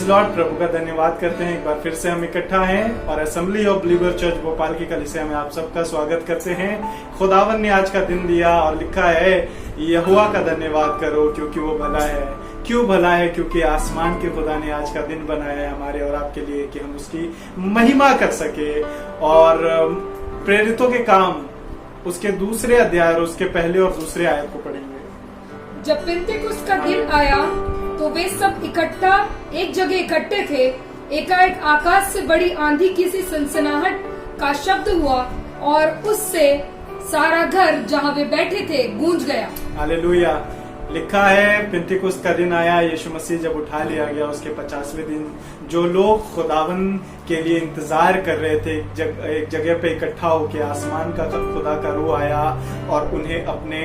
Lord. प्रभु का धन्यवाद करते हैं, एक बार फिर से हम इकट्ठा हैं और assembly of believer church Bhopal की कलीसिया में आप सबका स्वागत करते हैं। खुदावन ने आज का दिन दिया और लिखा है यहोवा का धन्यवाद करो क्योंकि वो भला है। क्यों भला है? क्योंकि आसमान के खुदा ने आज का दिन बनाया है हमारे और आपके लिए कि हम उसकी महिमा कर सके। और प्रेरितों के काम उसके दूसरे अध्याय और उसके पहले और दूसरे आयत को पढ़ेंगे। जब पिन्तेकुस्त का दिन आया तो वे सब एक जगह इकट्ठे थे। एकाएक आकाश से बड़ी आंधी की सी सनसनाहट का शब्द हुआ और उससे सारा घर जहाँ वे बैठे थे गूंज गया। हालेलुया। लिखा है पिन्तेकुस्त का दिन आया, यीशु मसीह जब उठा लिया गया उसके 50वें दिन जो लोग खुदावन के लिए इंतजार कर रहे थे एक जगह पे इकट्ठा होके आसमान का खुदा का रूह आया और उन्हें अपने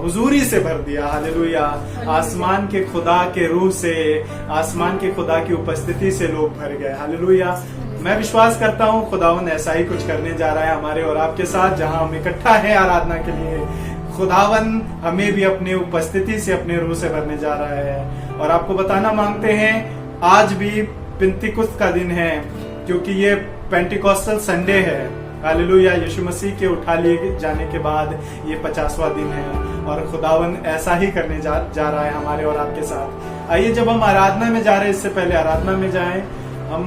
हुजूरी से भर दिया। हालेलुया। आसमान के खुदा के रूह से, आसमान के खुदा की उपस्थिति से लोग भर गए। हालेलुया। मैं विश्वास करता हूँ खुदावन ऐसा ही कुछ करने जा रहा है हमारे और आपके साथ। जहाँ हम इकट्ठा है आराधना के लिए, खुदावन हमें भी अपने उपस्थिति से, अपने रूह से भरने जा रहा है। और आपको बताना मांगते हैं आज भी पिन्तेकुस्त का दिन है क्योंकि ये पेंटिकॉस्टल संडे है। हालेलुया। यीशु मसीह के उठा लिए जाने के बाद ये 50वां दिन है और खुदावन ऐसा ही करने जा रहा है हमारे और आपके साथ। आइए जब हम आराधना में जा रहे हैं, इससे पहले आराधना में जाएं, हम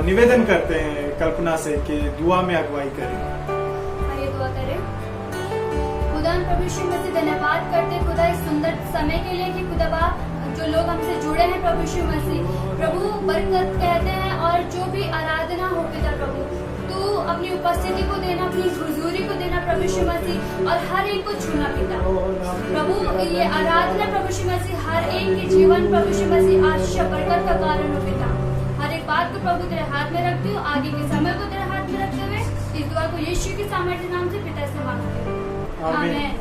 निवेदन करते हैं कल्पना से कि दुआ में अगुवाई करें। आइए दुआ करें। खुदा प्रभु यीशु मसीह धन्यवाद करते हैं खुदा इस सुंदर समय के लिए कि खुदा जो लोग हमसे जुड़े हैं प्रभु यीशु मसीह, प्रभु बरकत कहते हैं और जो भी आराधना हो पिता प्रभु तू अपनी उपस्थिति को देना, अपनी हुजूरी को देना प्रभु यीशु मसीह और हर एक को छूना पिता प्रभु। ये आराधना प्रभु यीशु मसीह हर एक के जीवन प्रभु यीशु मसीह आशीष बरकत का कारण हो पिता। हर एक बात को प्रभु तेरे हाथ में रखती हूँ, आगे के समय को तेरे हाथ में रखते हुए इस दुआ को यीशु के सामर्थ्य नाम से पिता से मांगते हैं। आमीन।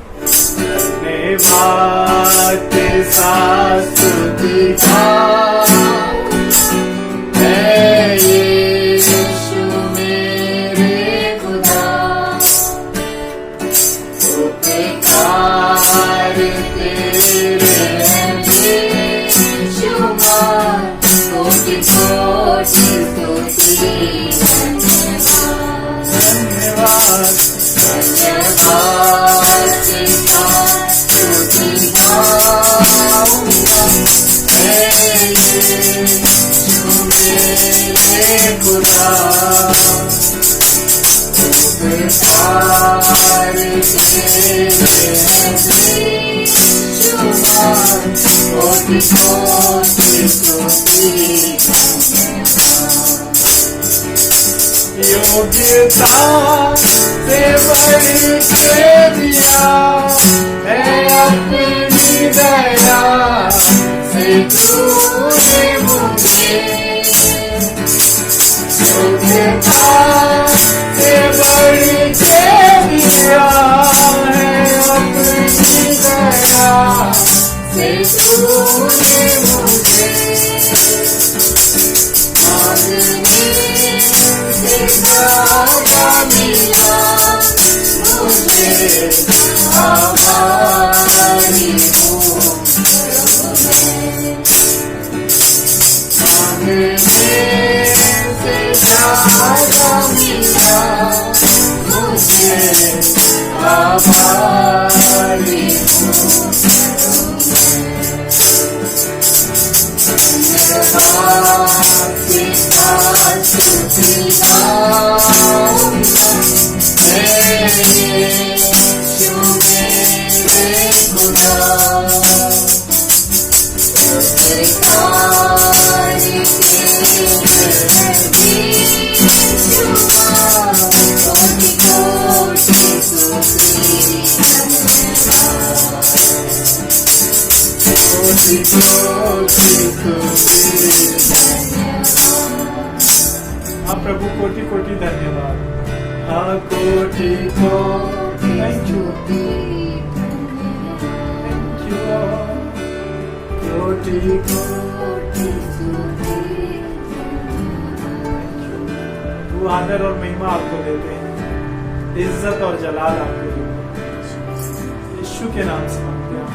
योग्यता से बड़ी के दिया है अपनी दया से तूने मुझे। योग्यता से बड़ी के दिया है अपनी दया से तूने मुझे। हाँ प्रभु कोटि कोटि धन्यवाद। हाँ कोटि कोटि थैंक यू कोटि कोटि। वो आदर और महिमा आपको देते हैं, इज्जत और जलाल आपको देते हैं। यीशु के नाम से मांगते हैं।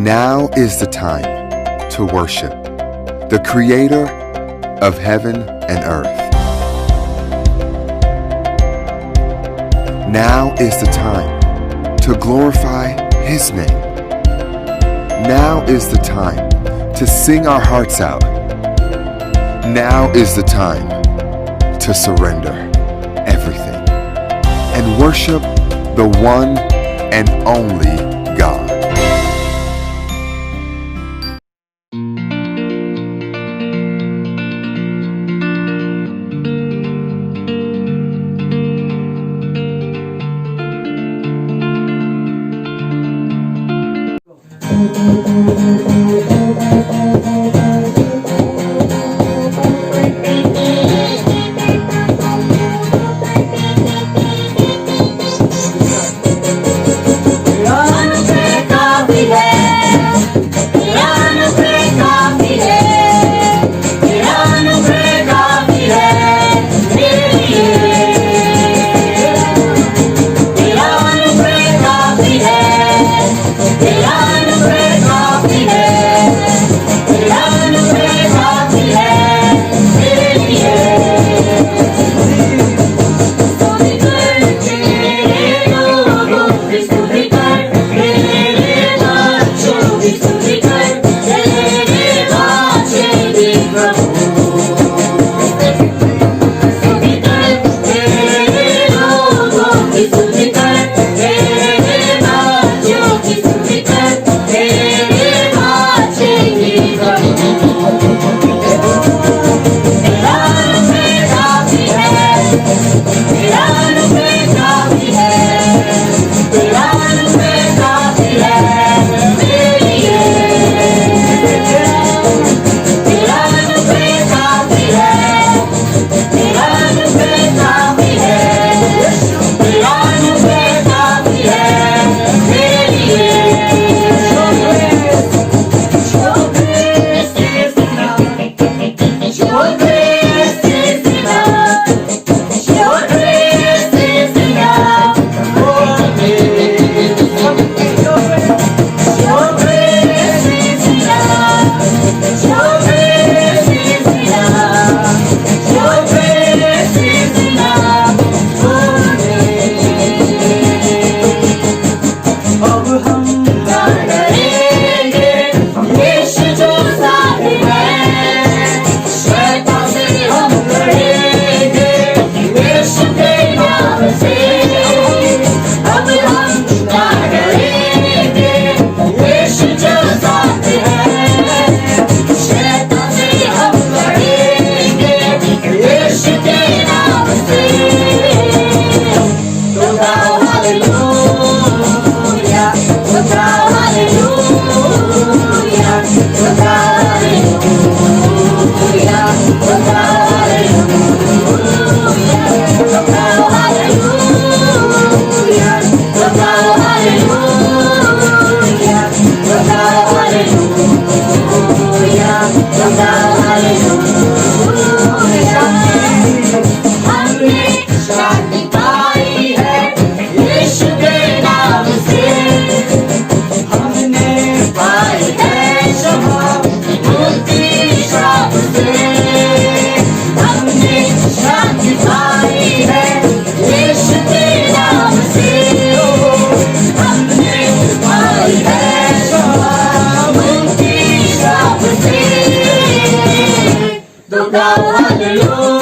Now is the time to worship the Creator of heaven and earth. Now is the time to glorify His name. Now is the time to sing our hearts out. Now is the time to surrender everything and worship the one and only God. Hallelujah.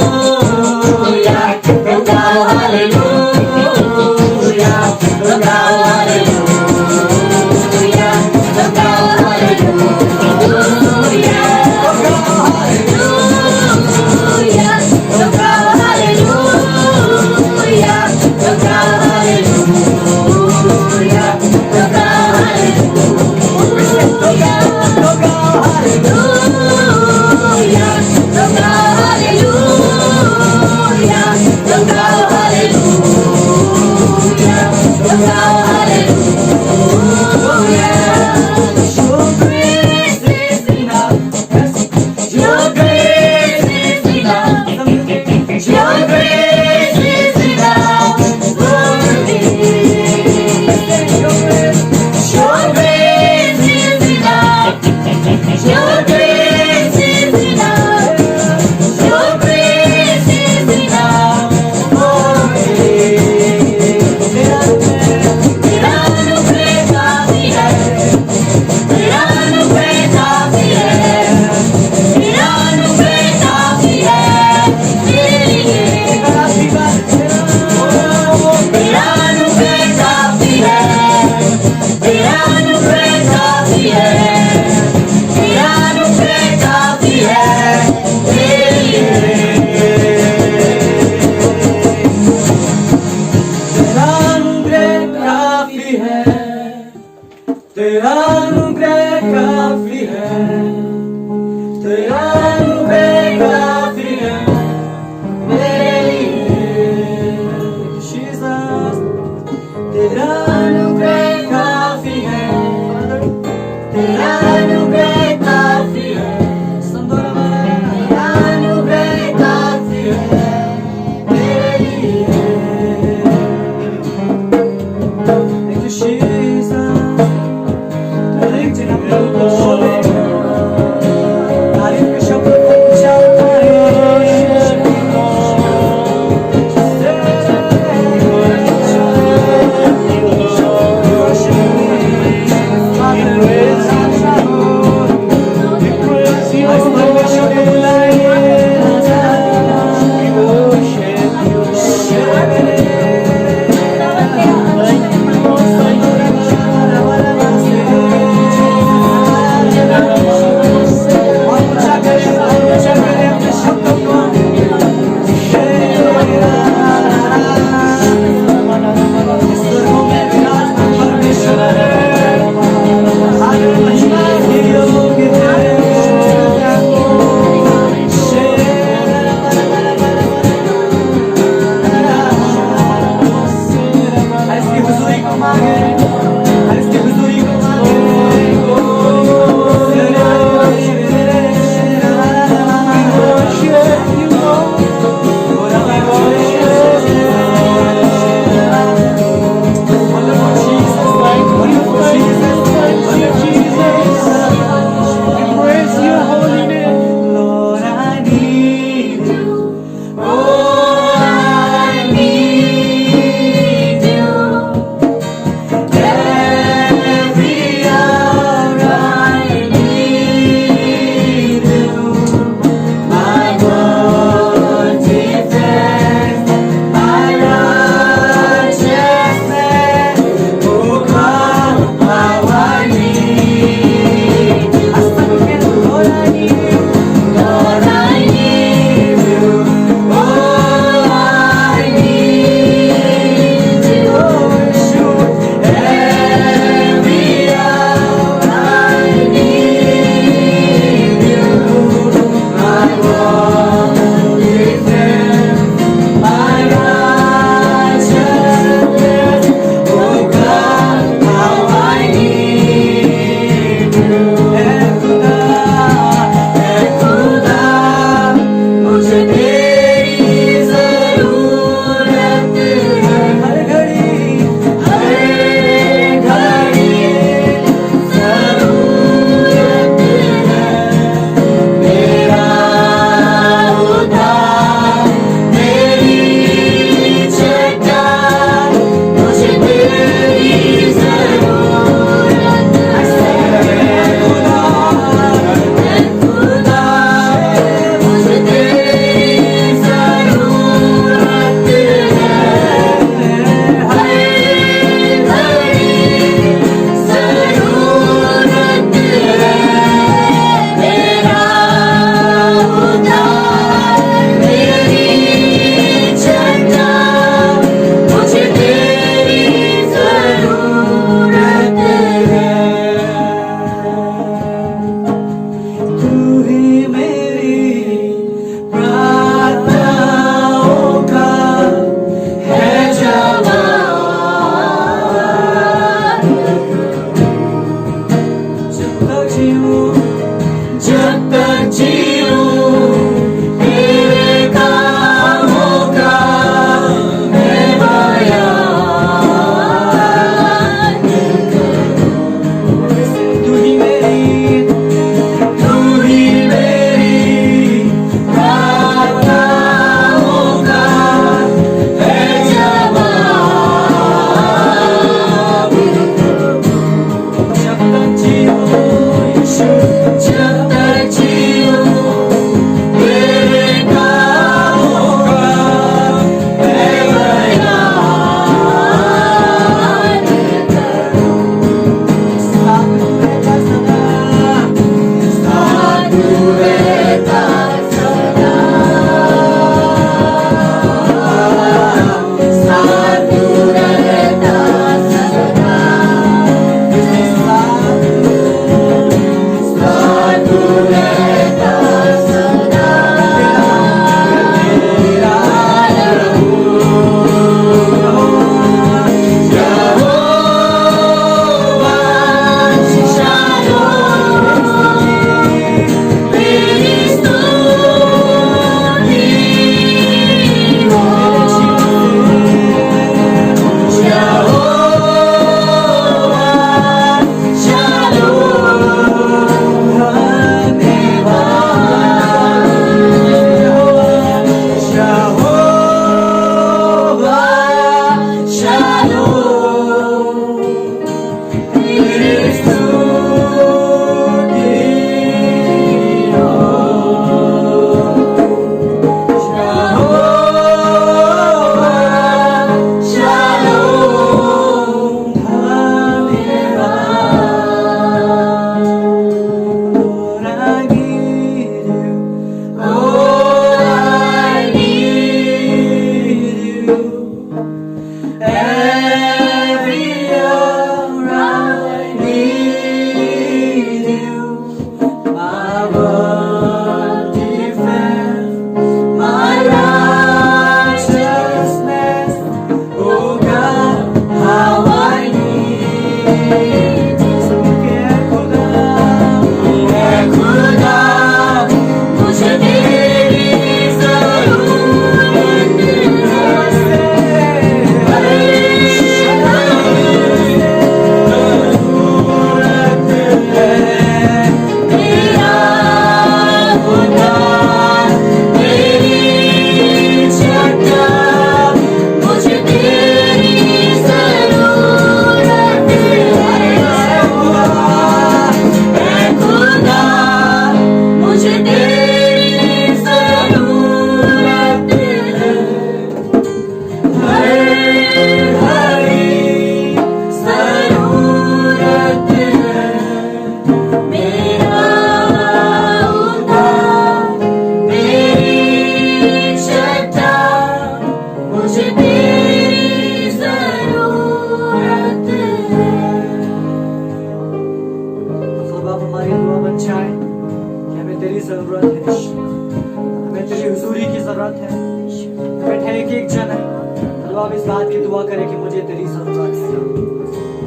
हम इस बात की दुआ करें कि मुझे तेरी ज़रूरत है,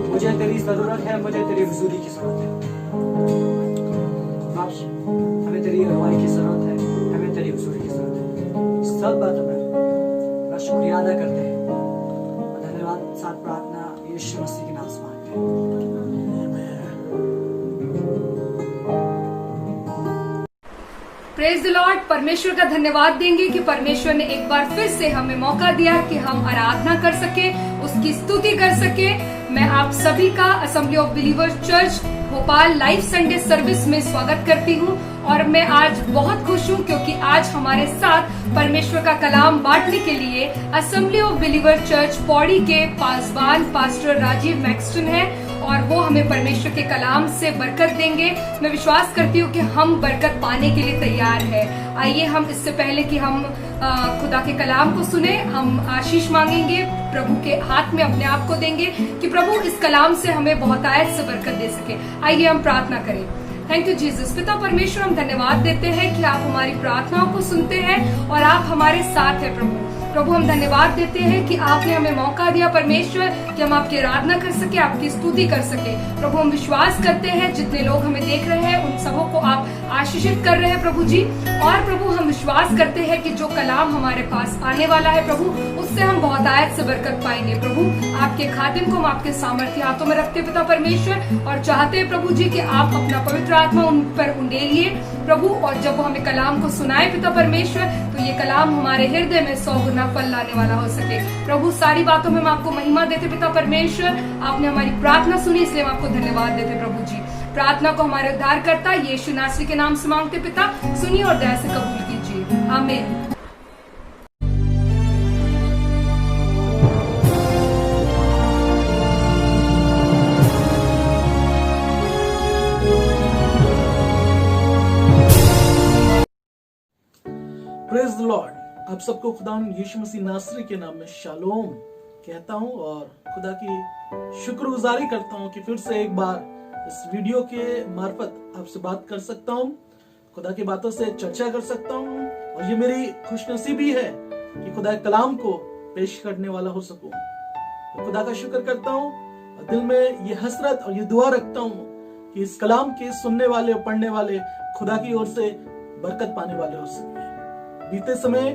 मुझे तेरी ज़रूरत है, मुझे तेरी हुजूरी की ज़रूरत है। आज हमें तेरी रहनुमाई की ज़रूरत है, हमें तेरी हुजूरी की ज़रूरत है। इस सब बातों में बड़ा शुक्रिया अदा करते हैं। धन्यवाद साथ प्रार्थना यीशु मसीह के नाम से मांगते हैं। Praise the Lord. परमेश्वर का धन्यवाद देंगे कि परमेश्वर ने एक बार फिर से हमें मौका दिया कि हम आराधना कर सके, उसकी स्तुति कर सके। मैं आप सभी का assembly of believers church Bhopal live Sunday service में स्वागत करती हूँ और मैं आज बहुत खुश हूँ क्योंकि आज हमारे साथ परमेश्वर का कलाम बांटने के लिए assembly of believers church Pauri के पासवान पास्टर राजीव मैक्सटन है और वो हमें परमेश्वर के कलाम से बरकत देंगे। मैं विश्वास करती हूँ कि हम बरकत पाने के लिए तैयार है। आइए हम इससे पहले कि हम खुदा के कलाम को सुने, हम आशीष मांगेंगे, प्रभु के हाथ में अपने आप को देंगे कि प्रभु इस कलाम से हमें बहुतायत से बरकत दे सके। आइए हम प्रार्थना करें। Thank you Jesus. पिता परमेश्वर, हम धन्यवाद देते हैं कि आप हमारी प्रार्थनाओं को सुनते हैं और आप हमारे साथ हैं प्रभु। प्रभु हम धन्यवाद देते हैं कि आपने हमें मौका दिया परमेश्वर कि हम आपकी आराधना कर सके, आपकी स्तुति कर सके। प्रभु हम विश्वास करते हैं जितने लोग हमें देख रहे हैं उन सबों को आप आशीषित कर रहे हैं प्रभु जी। और प्रभु हम विश्वास करते हैं कि जो कलाम हमारे पास आने वाला है प्रभु, उससे हम बहुतायत से बरकत पाएंगे। प्रभु आपके खादिम को हम आपके सामर्थ्य हाथों में रखते पिता परमेश्वर और चाहते हैं प्रभु जी कि आप अपना पवित्र आत्मा उन पर उंडेलिए प्रभु। और जब वो हमें कलाम को सुनाए पिता परमेश्वर, तो ये कलाम हमारे हृदय में 100 गुना फल लाने वाला हो सके। प्रभु सारी बातों में हम आपको महिमा देते पिता परमेश्वर। आपने हमारी प्रार्थना सुनी इसलिए हम आपको धन्यवाद देते प्रभु जी। प्रार्थना को हमारे उद्धार करता यीशु नासरी के नाम से मांगते पिता, सुनिए और दया से कबूल कीजिए। आमीन। Praise the Lord. आप सबको खुदा यीशु मसीह नासरी के नाम में शालोम कहता हूं और खुदा की शुक्रगुजारी करता हूं कि फिर से एक बार इस वीडियो के मार्फत आपसे बात कर सकता हूं, खुदा की बातों से चर्चा कर सकता हूं और ये मेरी खुशनसीबी है कि खुदा के कलाम को पेश करने वाला हो सकूं। तो खुदा का शुक्र करता हूं और दिल में ये हसरत और ये दुआ रखता हूं कि इस कलाम के सुनने वाले और पढ़ने वाले खुदा की ओर से बरकत पाने वाले हो सके। बीते समय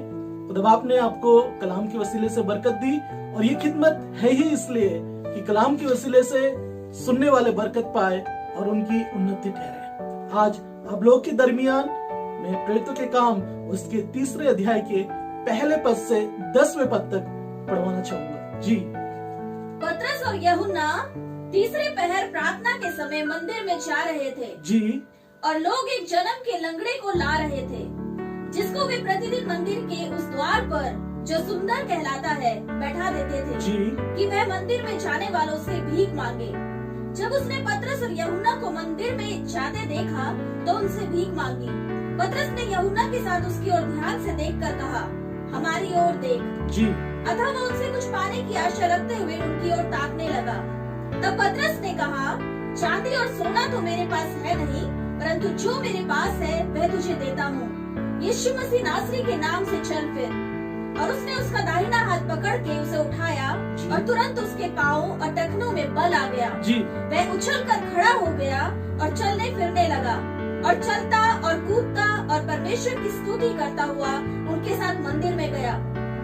खुदा बाप ने आपको कलाम के वसीले से बरकत दी और ये खिदमत है ही इसलिए कि कलाम के वसीले से सुनने वाले बरकत पाए और उनकी उन्नति ठहरे। आज आप लोग के दरमियान मैं प्रेरितों के काम उसके 3 अध्याय के पहले पद से 10वें पद तक पढ़वाना चाहूंगा। जी। पतरस और यूहन्ना तीसरे पहर प्रार्थना के समय मंदिर में जा रहे थे। जी। और लोग एक जन्म के लंगड़े को ला रहे थे, जिसको वे प्रतिदिन मंदिर के उस द्वार पर जो सुंदर कहलाता है बैठा देते थे जी। कि वह मंदिर में जाने वालों से भीख मांगे। जब उसने पतरस और यूहन्ना को मंदिर में जाते देखा तो उनसे भीख मांगी। पतरस ने यूहन्ना के साथ उसकी ओर ध्यान से देखकर कहा, हमारी ओर देख। जी। अतः वह उनसे कुछ पाने की आशा रखते हुए उनकी ओर ताकने लगा। तब पतरस ने कहा, चांदी और सोना तो मेरे पास है नहीं, परंतु जो मेरे पास है वह तुझे देता हूँ। यीशु मसीह नासरी के नाम से चल फिर। और उसने उसका दाहिना हाथ पकड़ के उसे उठाया और तुरंत उसके पाँव और टखनों में बल आ गया। जी। वह उछलकर खड़ा हो गया और चलने फिरने लगा और चलता और कूदता और परमेश्वर की स्तुति करता हुआ उनके साथ मंदिर में गया।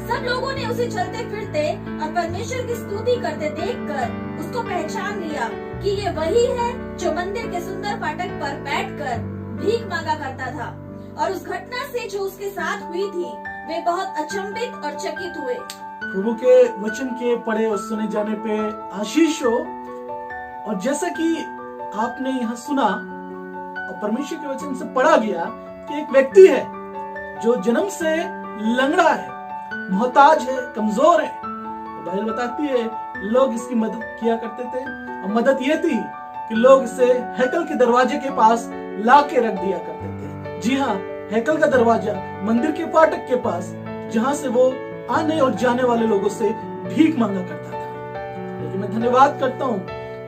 सब लोगों ने उसे चलते फिरते और परमेश्वर की स्तुति करते देखकर उसको पहचान लिया कि ये वही है जो मंदिर के सुंदर फाटक पर बैठकर भीख मांगा करता था। और उस घटना से जो उसके साथ हुई थी वे बहुत अचंभित और चकित हुए। प्रभु के वचन के पढ़े और सुने जाने पे आशीष हो। और जैसा कि आपने यहाँ सुना और परमेश्वर के वचन से पढ़ा गया कि एक व्यक्ति है जो जन्म से लंगड़ा है, मोहताज है, कमजोर है। तो बाइबल बताती है लोग इसकी मदद किया करते थे और मदद ये थी कि लोग इसे हैकल के दरवाजे के पास ला के रख दिया करते थे। जी हाँ, हैकल का दरवाजा मंदिर के फाटक के पास, जहाँ से वो आने और जाने वाले लोगों से भीख मांगा करता था। लेकिन मैं धन्यवाद करता हूँ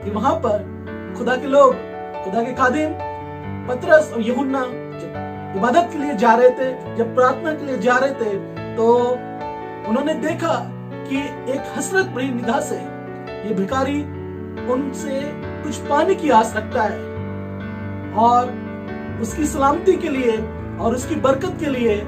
कि वहां पर खुदा के लोग, खुदा के खादिम पतरस और यूहन्ना जब इबादत के लिए जा रहे थे, जब प्रार्थना के लिए जा रहे थे, तो उन्होंने देखा उनकी एक हसरत भरी निगाह से ये भिखारी उनसे कुछ पाने की आस रखता है और उसकी सलामती के लिए और उसकी बरकत के लिए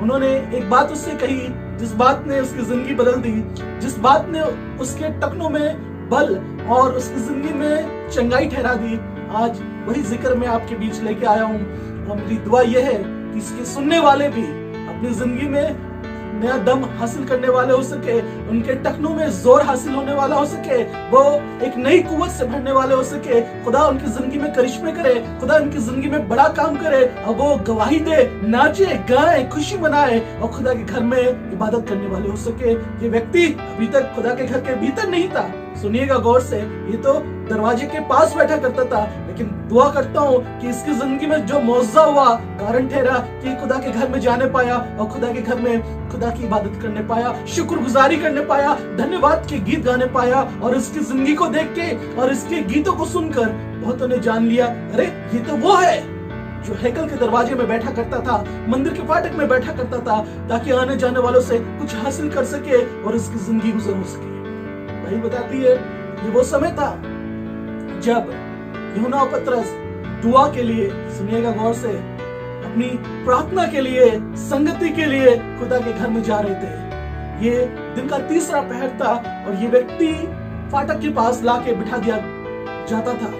उन्होंने एक बात उससे कही, जिस बात ने उसकी जिंदगी बदल दी, जिस बात ने उसके टखनों में बल और उसकी जिंदगी में चंगाई ठहरा दी। आज वही जिक्र मैं आपके बीच लेके आया हूँ और मेरी दुआ यह है कि इसके सुनने वाले भी अपनी जिंदगी में नया दम हासिल करने वाले हो सके, उनके टखनों में जोर हासिल होने वाला हो सके, वो एक नई कुव्वत से भरने वाले हो सके। खुदा उनकी जिंदगी में करिश्मे करे, खुदा उनकी जिंदगी में बड़ा काम करे और वो गवाही दे, नाचे गाए, खुशी मनाए और खुदा के घर में इबादत करने वाले हो सके। ये व्यक्ति अभी तक खुदा के घर के भीतर नहीं था, सुनिएगा गौर से, ये तो दरवाजे के पास बैठा करता था, लेकिन दुआ करता हूँ कि इसकी जिंदगी में जो मौजूदा हुआ कारण ठहरा कि खुदा के घर में जाने पाया और खुदा के घर में खुदा की इबादत करने पाया, शुक्रगुजारी करने पाया, धन्यवाद के गीत गाने पाया और इसकी जिंदगी को देख के और इसके गीतों को सुनकर बहुतों ने जान लिया, अरे ये तो वो है जो हैकल के दरवाजे में बैठा करता था, मंदिर के फाटक में बैठा करता था, ताकि आने जाने वालों से कुछ हासिल कर सके और इसकी जिंदगी गुजर हो सके। भाई बताती है ये वो समय था जब यूहन्ना और पतरस दुआ के लिए, सुनिएगा गौर से, अपनी प्रार्थना के लिए, संगति के लिए खुदा के घर में जा रहे थे। ये दिन का तीसरा पहर था और ये व्यक्ति फाटक के पास लाके बिठा दिया जाता था।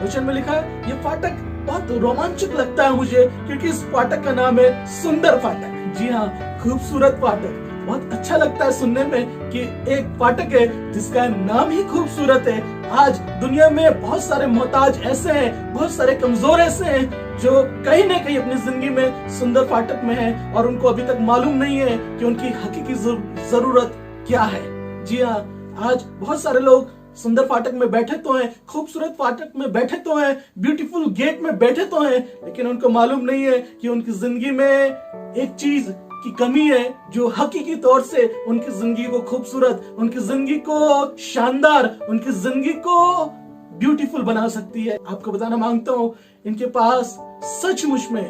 वचन में लिखा है ये फाटक बहुत रोमांचक लगता है मुझे, क्योंकि इस फाटक का नाम है सुंदर फाटक। जी हाँ, खूबसूरत फाटक। बहुत अच्छा लगता है सुनने में कि एक फाटक है जिसका नाम ही खूबसूरत है। आज दुनिया में बहुत सारे मोहताज ऐसे हैं, बहुत सारे कमजोर ऐसे हैं जो कहीं ना कहीं अपनी जिंदगी में सुंदर फाटक में हैं और उनको अभी तक मालूम नहीं है कि उनकी हकीकी जरूरत क्या है। जी हाँ, आज बहुत सारे लोग सुंदर फाटक में बैठे तो हैं, खूबसूरत फाटक में बैठे तो हैं, ब्यूटीफुल गेट में बैठे तो हैं, लेकिन उनको मालूम नहीं है कि उनकी जिंदगी में एक चीज की कमी है जो हकीकी तौर से उनकी जिंदगी को खूबसूरत, उनकी जिंदगी को शानदार, उनकी जिंदगी को ब्यूटीफुल बना सकती है। आपको बताना मांगता हूं, इनके पास सचमुच में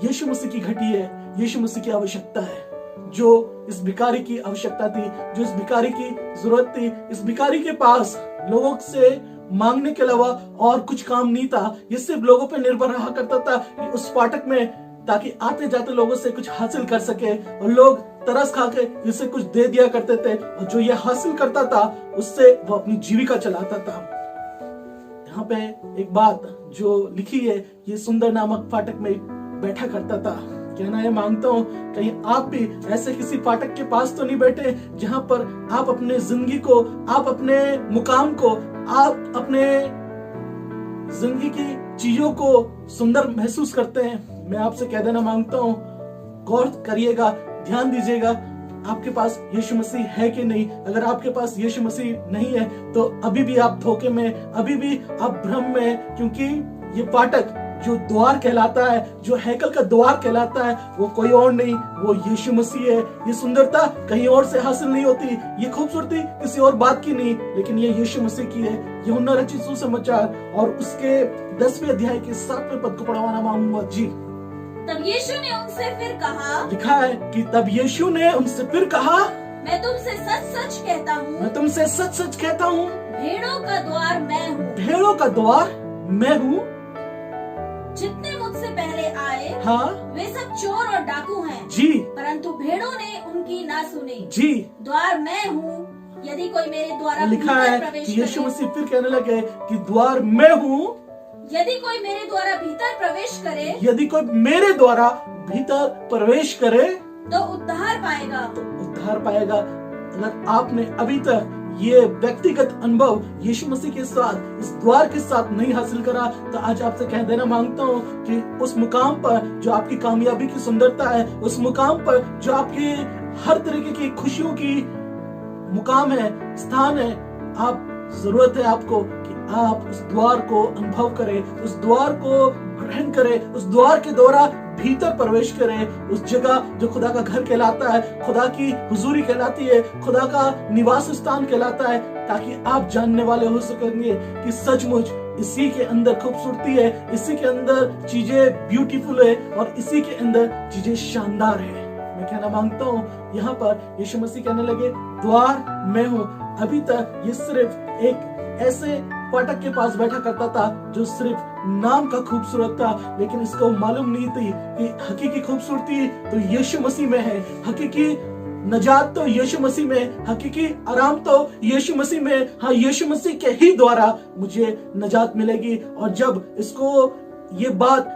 यीशु मसीह की घटी है, यीशु मसीह की आवश्यकता है, जो इस भिखारी की आवश्यकता थी, जो इस भिखारी की जरूरत थी। इस भिखारी के पास लोगों से मांगने के अलावा और कुछ काम नहीं था। ये सिर्फ लोगों पे निर्भर रहा करता था कि उस फाटक में, ताकि आते जाते लोगों से कुछ हासिल कर सके, और लोग तरस खा के इसे कुछ दे दिया करते थे और जो ये हासिल करता था उससे वो अपनी जीविका चलाता था। यहाँ पे एक बात जो लिखी है, ये सुंदर नामक फाटक में बैठा करता था। कहना है मांगता हूँ कहीं आप भी ऐसे किसी फाटक के पास तो नहीं बैठे जहां पर आप अपने जिंदगी को, आप अपने मुकाम को, आप अपने जिंदगी की चीजों को सुंदर महसूस करते हैं। मैं आपसे कह देना मांगता हूँ, गौर करिएगा, ध्यान दीजिएगा, आपके पास यीशु मसीह है कि नहीं। अगर आपके पास यीशु मसीह नहीं है तो अभी भी आप धोखे में, अभी भी आप भ्रम में, क्योंकि ये फाटक जो द्वार कहलाता है, जो हैकल का द्वार कहलाता है, वो कोई और नहीं, वो यीशु मसीह है। ये सुंदरता कहीं और से हासिल नहीं होती, ये खूबसूरती किसी और बात की नहीं, लेकिन ये यीशु मसीह की है। यूहन्ना रचित सुसमाचार और उसके 10वें अध्याय के 7वें पद को पढ़वाना मांगूंगा जी। तब यीशु ने उनसे फिर कहा, लिखा है कि तब यीशु ने उनसे फिर कहा, मैं तुमसे सच सच कहता हूँ, मैं तुमसे सच सच कहता हूँ, भेड़ों का द्वार मैं हूँ। भेड़ों का द्वार मैं हूँ। जितने मुझसे पहले आए, हाँ वे सब चोर और डाकू हैं, जी, परंतु भेड़ों ने उनकी ना सुनी। जी, द्वार मैं हूँ, यदि कोई मेरे द्वारा लिखा भीतर है प्रवेश कि यीशु करे, मसीह फिर कहने लगे कि द्वार मैं हूँ, यदि कोई मेरे द्वारा भीतर प्रवेश करे यदि कोई मेरे द्वारा भीतर प्रवेश करे तो उद्धार पाएगा। तो उद्धार पाएगा। अगर आपने अभी तक ये व्यक्तिगत अनुभव यीशु मसीह के साथ, इस द्वार के साथ नहीं हासिल करा, तो आज आपसे कह देना मांगता हूँ कि उस मुकाम पर जो आपकी कामयाबी की सुंदरता है, उस मुकाम पर जो आपकी हर तरीके की खुशियों की मुकाम है, स्थान है, आप जरूरत है आपको कि आप उस द्वार को अनुभव करें, उस द्वार को ग्रहण करें, उस द्वार के द्वारा भीतर प्रवेश करें, उस जगह जो खुदा का घर कहलाता है, खुदा की हुजूरी कहलाती है, खुदा का निवास स्थान कहलाता है, ताकि आप जानने वाले हो सकेंगे कि सचमुच इसी के अंदर खूबसूरती है, इसी के अंदर चीजें ब्यूटीफुल है और इसी के अंदर चीजें शानदार है। मैं कहना मांगता हूँ, यहाँ पर यीशु मसीह कहने लगे द्वार मैं हूँ। अभी तक ये सिर्फ एक ऐसे फाटक के पास बैठा करता था जो सिर्फ नाम का खूबसूरत था, लेकिन इसको मालूम नहीं थी कि हकीकी खूबसूरती तो यीशु मसीह में है, हकीकी नजात तो यीशु मसीह में, हकीकी आराम तो यीशु मसीह में। हाँ, यीशु मसीह के ही द्वारा मुझे नजात मिलेगी। और जब इसको ये बात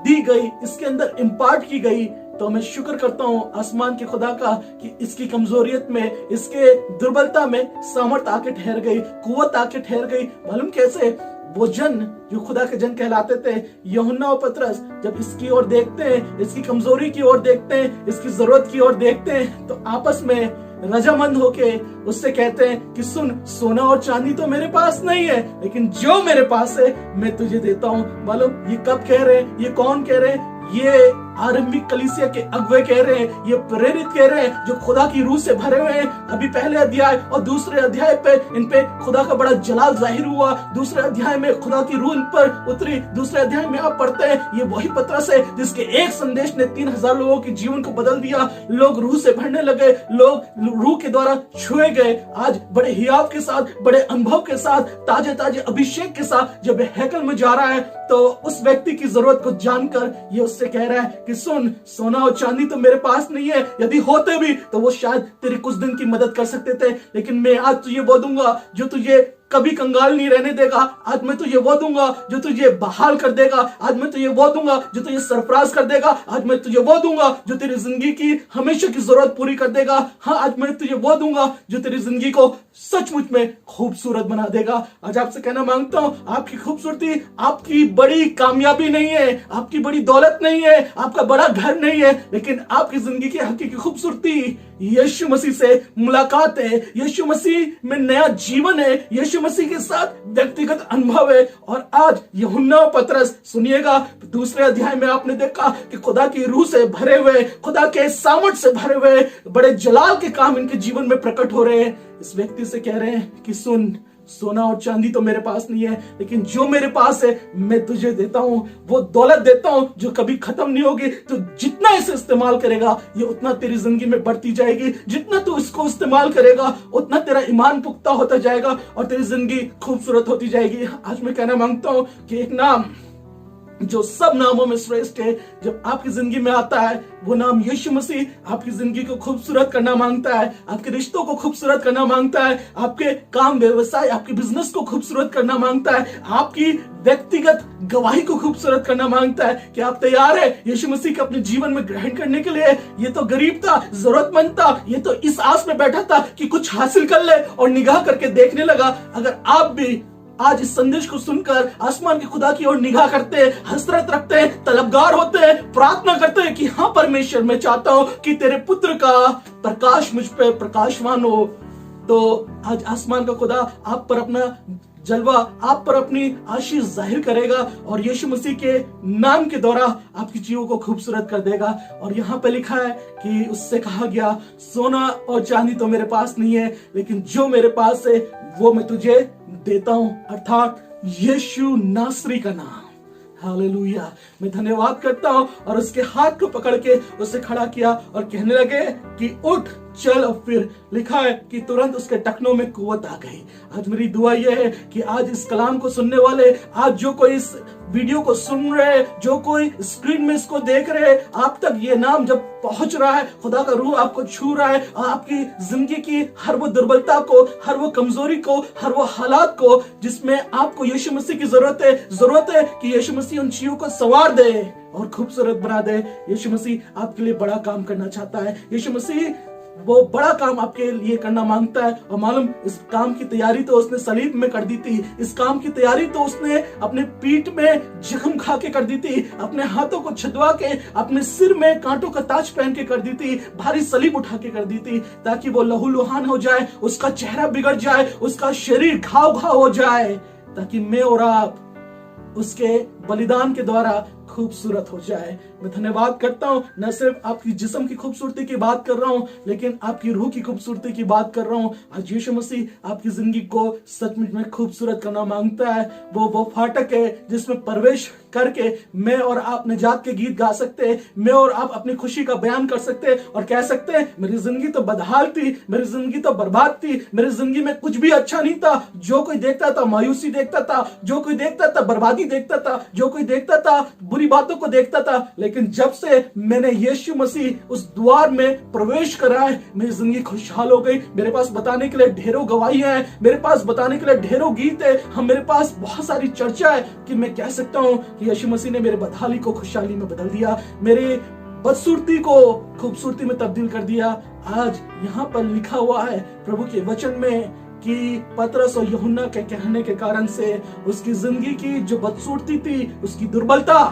दी गई, इसके अंदर इम्पार्ट की गई, तो मैं शुक्र करता हूँ आसमान के खुदा का कि इसकी कमजोरियत में, इसके दुर्बलता में सामर्थ आके ठहर गई, कुव्वत आके ठहर गई। मालूम कैसे? वो जन जो खुदा के जन कहलाते थे, यूहन्ना और पतरस, जब इसकी ओर देखते हैं, इसकी कमजोरी की ओर देखते हैं, इसकी जरूरत की ओर देखते हैं, तो आपस में रजामंद होके उससे कहते हैं कि सुन, सोना और चांदी तो मेरे पास नहीं है, लेकिन जो मेरे पास है मैं तुझे देता हूँ। मालूम ये कब कह रहे हैं? ये कौन कह रहे हैं? ये आरंभिक कलीसिया के अगुवे कह रहे हैं, ये प्रेरित कह रहे हैं जो खुदा की रूह से भरे हुए हैं। अभी पहले अध्याय और दूसरे अध्याय पे इन पे खुदा का बड़ा जलाल जाहिर हुआ। दूसरे अध्याय में खुदा की रूह इन पर उतरी। दूसरे अध्याय में आप पढ़ते हैं ये वही पतरस है जिसके एक संदेश ने 3000 लोगों के जीवन को बदल दिया। लोग रूह से भरने लगे, लोग रूह के द्वारा छुए गए। आज बड़े हियाव के साथ, बड़े अनुभव के साथ, ताजे ताजे अभिषेक के साथ जब हैकल में जा रहा है, तो उस व्यक्ति की जरूरत को जानकर ये उससे कह रहा है कि सुन, सोना और चांदी तो मेरे पास नहीं है, यदि होते भी तो वो शायद तेरी कुछ दिन की मदद कर सकते थे, लेकिन मैं आज तुझे वो दूंगा जो तुझे कभी कंगाल नहीं रहने देगा। आज मैं तुझे वो दूंगा जो तुझे बहाल कर देगा। आज मैं तुझे वो दूंगा जो तुझे सरफराज कर देगा। आज मैं तुझे वो दूंगा जो तेरी जिंदगी की हमेशा की जरूरत पूरी कर देगा। हाँ, आज मैं तुझे वो दूंगा जो तेरी जिंदगी को सचमुच में खूबसूरत बना देगा। आज आपसे कहना मांगता हूँ, आपकी खूबसूरती आपकी बड़ी कामयाबी नहीं है, आपकी बड़ी दौलत नहीं है, आपका बड़ा घर नहीं है, लेकिन आपकी जिंदगी की हकीकी खूबसूरती यीशु मसीह से मुलाकात है, यीशु मसीह में नया जीवन है, यीशु मसीह के साथ व्यक्तिगत अनुभव है। और आज यूहन्ना और पतरस, सुनिएगा, दूसरे अध्याय में आपने देखा कि खुदा की रूह से भरे हुए, खुदा के सामर्थ से भरे हुए बड़े जलाल के काम इनके जीवन में प्रकट हो रहे हैं। इस व्यक्ति से कह रहे हैं कि सुन, सोना और चांदी तो मेरे पास नहीं है, लेकिन जो मेरे पास है मैं तुझे देता हूं, वो दौलत देता हूं जो कभी खत्म नहीं होगी। तो जितना इसे इस्तेमाल करेगा ये उतना तेरी जिंदगी में बढ़ती जाएगी। जितना तू इसको इस्तेमाल करेगा उतना तेरा ईमान पुख्ता होता जाएगा और तेरी जिंदगी खूबसूरत होती जाएगी। आज मैं कहना मांगता हूं कि एक नाम जो सब नामों में श्रेष्ठ है, जब आपकी जिंदगी में आता है, वो नाम यीशु मसीह आपकी जिंदगी को खूबसूरत करना मांगता है, आपके रिश्तों को खूबसूरत करना मांगता है, आपके काम व्यवसाय, आपके बिजनेस को खूबसूरत करना मांगता है, आपकी व्यक्तिगत गवाही को खूबसूरत करना मांगता है। कि आप तैयार है यीशु मसीह को अपने जीवन में ग्रहण करने के लिए? ये तो गरीब था, जरूरतमंद था, ये तो इस आस में बैठा था कि कुछ हासिल कर ले और निगाह करके देखने लगा। अगर आप भी आज इस संदेश को सुनकर आसमान के खुदा की ओर निगाह करते हैं, हसरत रखते हैं, तलबगार होते हैं, प्रार्थना करते हैं कि हाँ परमेश्वर, मैं चाहता हूं कि तेरे पुत्र का प्रकाश मुझ पे प्रकाशमान हो, तो आज आसमान का खुदा आप पर अपना जलवा, आप पर अपनी आशीष जाहिर करेगा और यीशु मसीह के नाम के द्वारा आपकी जीवों को खूबसूरत कर देगा। और यहाँ पे लिखा है कि उससे कहा गया, सोना और चांदी तो मेरे पास नहीं है, लेकिन जो मेरे पास है वो मैं तुझे देता हूं, अर्थात यीशु नासरी का नाम। हालेलुया। मैं धन्यवाद करता हूं। और उसके हाथ को पकड़ के उसे खड़ा किया और कहने लगे कि उठ, चल। और फिर लिखा है कि तुरंत उसके टखनों में कुव्वत आ गई। आज मेरी दुआ यह है कि आज इस कलाम को सुनने वाले, आज जो कोई इस वीडियो को सुन रहे, जो कोई स्क्रीन में इसको देख रहे, आप तक ये नाम जब पहुंच रहा है, खुदा का रूह आपको छू रहा है, आपकी जिंदगी की हर वो दुर्बलता को, हर वो कमजोरी को, हर वो हालात को जिसमें आपको यीशु मसीह की जरूरत है कि यीशु मसीह उन चीजों को संवार दे और खूबसूरत बना दे। यीशु मसीह आपके लिए बड़ा काम करना चाहता है। यीशु मसीह वो बड़ा काम आपके लिए करना मांगता है। और मालूम, इस काम की तैयारी तो उसने सलीब में कर दी थी, इस काम की तैयारी तो उसने अपने पीठ में जख्म खा के कर दी थी, अपने हाथों को छिदवा के, अपने सिर में कांटों का ताज पहन के कर दी थी, भारी सलीब उठा के कर दी थी, ताकि वो लहूलुहान हो जाए, उसका चेहरा बिगड़ जाए, उसका शरीर घाव घाव हो जाए, ताकि मैं और आप उसके बलिदान के द्वारा खूबसूरत हो जाए। मैं धन्यवाद करता हूँ, न सिर्फ आपकी जिस्म की खूबसूरती की बात कर रहा हूँ, लेकिन आपकी रूह की खूबसूरती की बात कर रहा हूँ। आज यीशु मसीह आपकी जिंदगी को सचमुच में खूबसूरत करना मांगता है। वो फाटक है जिसमें प्रवेश करके मैं और आप निजात के गीत गा सकते हैं, मैं और आप अपनी खुशी का बयान कर सकते हैं और कह सकते हैं मेरी जिंदगी तो बदहाल थी, मेरी जिंदगी तो बर्बाद थी, मेरी जिंदगी में कुछ भी अच्छा नहीं था। जो कोई देखता था मायूसी देखता था, जो कोई देखता था बर्बादी देखता था, जो कोई देखता था बुरी बातों को देखता था। लेकिन जब से मैंने यीशु मसीह उस द्वार में प्रवेश करा है, मेरी जिंदगी खुशहाल हो गई। मेरे पास बताने के लिए ढेरों गवाहियां हैं, मेरे पास बताने के लिए ढेरों गीत है, मेरे पास बहुत सारी चर्चा है कि मैं कह सकता हूं कि यीशु मसीह ने मेरे बदहाली को खुशहाली में बदल दिया, मेरे बदसूरती को खूबसूरती में तब्दील कर दिया। आज यहाँ पर लिखा हुआ है प्रभु के वचन में कि पतरस और यूहन्ना के कहने के कारण से उसकी जिंदगी की जो बदसूरती थी, उसकी दुर्बलता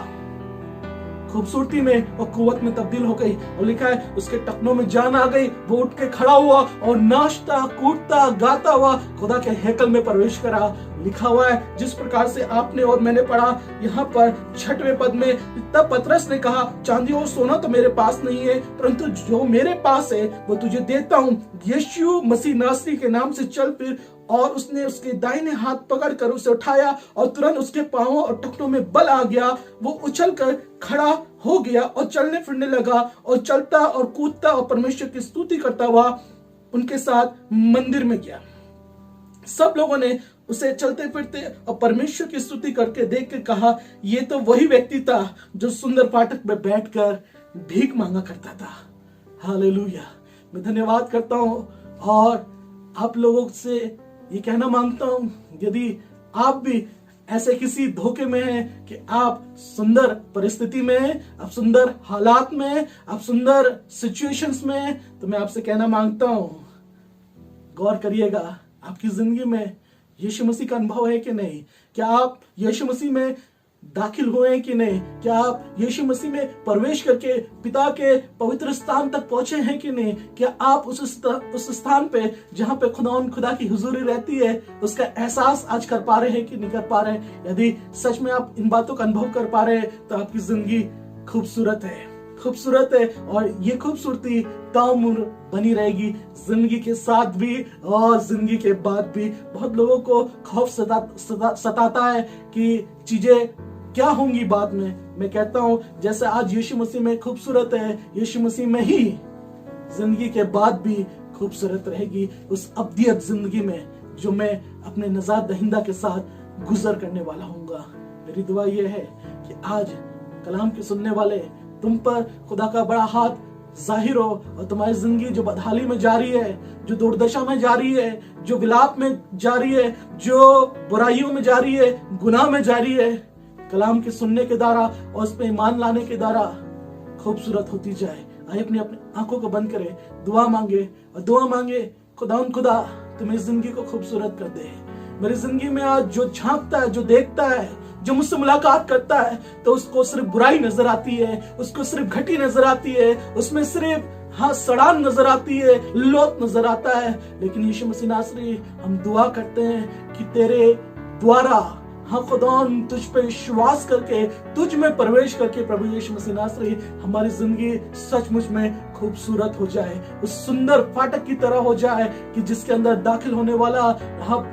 खूबसूरती में और कुव्वत में तब्दील हो गई। और लिखा है उसके टखनों में जान आ गई, वो उठ के खड़ा हुआ और नाचता कूदता गाता हुआ खुदा के हैकल में प्रवेश करा। लिखा हुआ है जिस प्रकार से आपने और मैंने पढ़ा यहाँ पर 6वें पद में, तब पतरस ने कहा चांदी और सोना तो मेरे पास नहीं है, परंतु जो मेरे पास है वो तुझे देता हूँ। यीशु मसीह नासरी के नाम से चल फिर। और उसने उसके दाहिने हाथ पकड़कर उसे उठाया और तुरंत उसके पांवों और टखनों में बल आ गया। वो उछलकर खड़ा हो गया और चलने फिरने लगा और चलता और कूदता और परमेश्वर की स्तुति करता हुआ उनके साथ मंदिर में गया। सब लोगों ने उसे चलते फिरते और परमेश्वर की स्तुति करके देख के कहा, ये तो वही व्यक्ति था जो सुंदर फाटक में बैठकर भीख मांगा करता था। हालेलुया। मैं धन्यवाद करता हूँ और आप लोगों से ये कहना मांगता हूं, यदि आप भी ऐसे किसी धोखे में हैं कि आप सुंदर परिस्थिति में हैं, आप सुंदर हालात में हैं, आप सुंदर सिचुएशंस में हैं, तो मैं आपसे कहना मांगता हूं, गौर करिएगा आपकी जिंदगी में यीशु मसीह का अनुभव है कि नहीं। क्या आप यीशु मसीह में दाखिल हुए हैं कि नहीं। क्या आप यीशु मसीह में प्रवेश करके पिता के पवित्र स्थान तक पहुंचे हैं कि नहीं। क्या आप उस स्थान पे जहां पे खुदा की हुजूरी रहती है उसका एहसास आज कर पा रहे हैं कि नहीं कर पा रहे हैं। यदि सच में आप इन बातों का अनुभव कर पा रहे हैं तो आपकी जिंदगी खूबसूरत है और ये खूबसूरती ताउम्र बनी रहेगी, जिंदगी के साथ भी और जिंदगी के बाद भी। बहुत लोगों को खौफ सताता है कि चीजें क्या होंगी बाद में। मैं कहता हूं जैसे आज यीशु मसीह में खूबसूरत है, यीशु मसीह में ही जिंदगी के बाद भी खूबसूरत रहेगी, उस अब्दियत जिंदगी में जो मैं अपने नजात दहिंदा के साथ गुजर करने वाला हूँगा। मेरी दुआ यह है कि आज कलाम के सुनने वाले तुम पर खुदा का बड़ा हाथ जाहिर हो और तुम्हारी जिंदगी जो बदहाली में जा रही है, जो दुर्दशा में जा रही है, जो विलाप में जा रही है, जो बुराइयों में जा रही है, गुनाह में जा रही है, कलाम के सुनने के द्वारा और उस पर ईमान लाने के द्वारा खूबसूरत होती जाए। आइए अपनी आंखों को बंद करें, दुआ मांगे खुदा तुम्हें जिंदगी को खूबसूरत कर दे। मेरी जिंदगी में आज जो झांकता है, जो देखता है, जो मुझसे मुलाकात करता है तो उसको सिर्फ बुराई नजर आती है, उसको सिर्फ घटी नजर आती है, उसमें सिर्फ सड़ान नजर आती है, लोथ नजर आता है। लेकिन यीशु मसीह नासरी हम दुआ करते हैं कि तेरे द्वारा खुदा तुझ पे विश्वास करके, तुझ में प्रवेश करके प्रभु यीशु मसीह नासरी हमारी जिंदगी सचमुच में खूबसूरत हो जाए, उस सुंदर फाटक की तरह हो जाए कि जिसके अंदर दाखिल होने वाला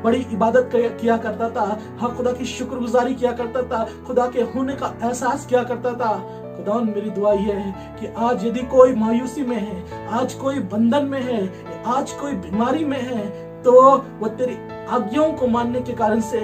बड़ी इबादत किया करता था, खुदा की शुक्रगुजारी किया करता था, खुदा के होने का एहसास किया करता था। खुदा मेरी दुआ यह है कि आज यदि कोई मायूसी में है, आज कोई बंधन में है, आज कोई बीमारी में है, तो वो तेरी आज्ञाओं को मानने के कारण से,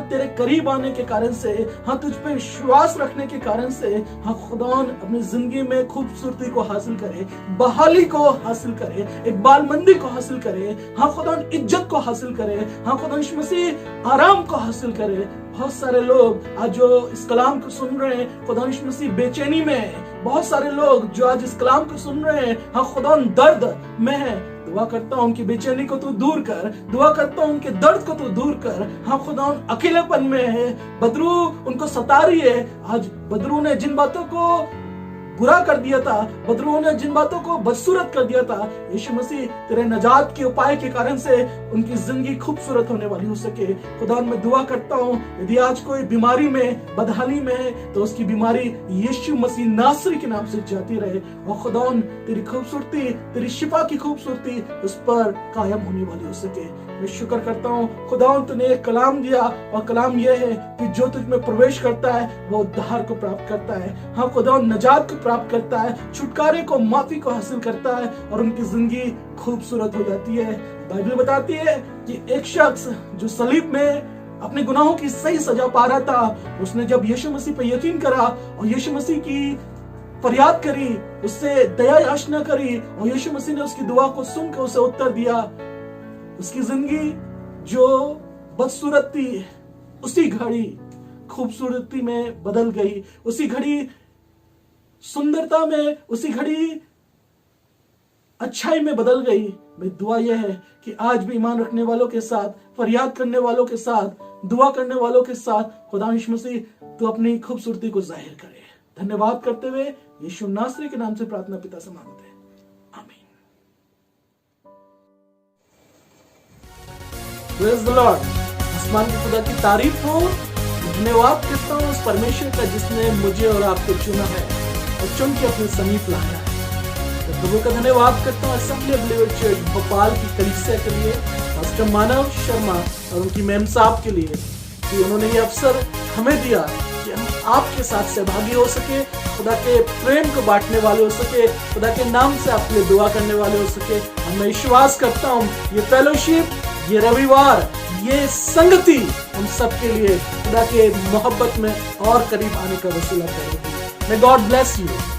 तेरे करीब आने के कारण से, तुझ पे विश्वास रखने के कारण से, खुदा अपनी जिंदगी में खूबसूरती को हासिल करे, बहाली को हासिल करे, एक बालमंदी को हासिल करे, खुदा इज्जत को हासिल करे, खुदा यीशु मसीह आराम को हासिल करे। बहुत सारे लोग आज जो इस कलाम को सुन रहे हैं, खुदा यीशु मसीह बेचैनी में है। बहुत सारे लोग जो आज इस कलाम को सुन रहे हैं, खुदा दर्द में है। दुआ करता हूं उनकी बेचैनी को तू दूर कर, दुआ करता हूं उनके दर्द को तू दूर कर। खुदा अकेलेपन में है, बदरू उनको सता रही है। आज बदरू ने जिन बातों को बुरा कर दिया था, बदलो उन्होंने जिन बातों को बदसूरत कर दिया था, यीशु मसीह तेरे नजात के उपाय के कारण से उनकी जिंदगी खूबसूरत होने वाली हो सके। खुदा मैं दुआ करता हूँ यदि आज कोई बीमारी में, बदहाली में है, तो उसकी बीमारी यीशु मसीह नासरी के नाम से जाती रहे और खुदा तेरी खूबसूरती, तेरी शिफा की खूबसूरती उस पर कायम होने वाली हो सके। मैं शुक्र करता हूँ खुदा तूने एक कलाम दिया और कलाम यह है कि जो तुझ में प्रवेश करता है वो उद्धार को प्राप्त करता है। हाँ खुदा नजात को प्राप्त करता है, छुटकारे को, माफी को हासिल करता है और उनकी जिंदगी खूबसूरत हो जाती है। बाइबल बताती है कि एक शख्स जो सलीब में अपने गुनाहों की सही सजा पा रहा था, उसने जब यीशु मसीह पर यकीन करा और यीशु मसीह की फरियाद करी, उससे दया याचना करी और यीशु मसीह ने उसकी दुआ को सुनकर उसे उत्तर दिया, उसकी जिंदगी जो बदसूरत थी उसी घड़ी खूबसूरती में बदल गई, उसी घड़ी सुंदरता में, उसी घड़ी अच्छाई में बदल गई। मेरी दुआ यह है कि आज भी ईमान रखने वालों के साथ, फरियाद करने वालों के साथ, दुआ करने वालों के साथ खुदा यीशु मसीह तो अपनी खूबसूरती को जाहिर करे। धन्यवाद करते हुए यीशु नासरी के नाम से प्रार्थना पिता से मांगते हैं, आमीन। Praise the Lord. आसमान के खुदा की तारीफ हो। धन्यवाद करता हूँ उस परमेश्वर का जिसने मुझे और आपको चुना है और चुन के अपने समीप लाया है। तो प्रभु का धन्यवाद करता हूँ assembly of believers church Bhopal की कलीसिया के लिए, पास्टर मानव शर्मा और उनकी मैम साहब के लिए कि उन्होंने ये अवसर हमें दिया कि हम आपके साथ सहभागी हो सके, खुदा के प्रेम को बांटने वाले हो सके, खुदा के नाम से आपके लिए दुआ करने वाले हो सके। और मैं विश्वास करता हूँ ये फेलोशिप, ये रविवार, ये संगति हम सबके लिए खुदा के मोहब्बत में और करीब आने का वसीला करेगी। May God bless you.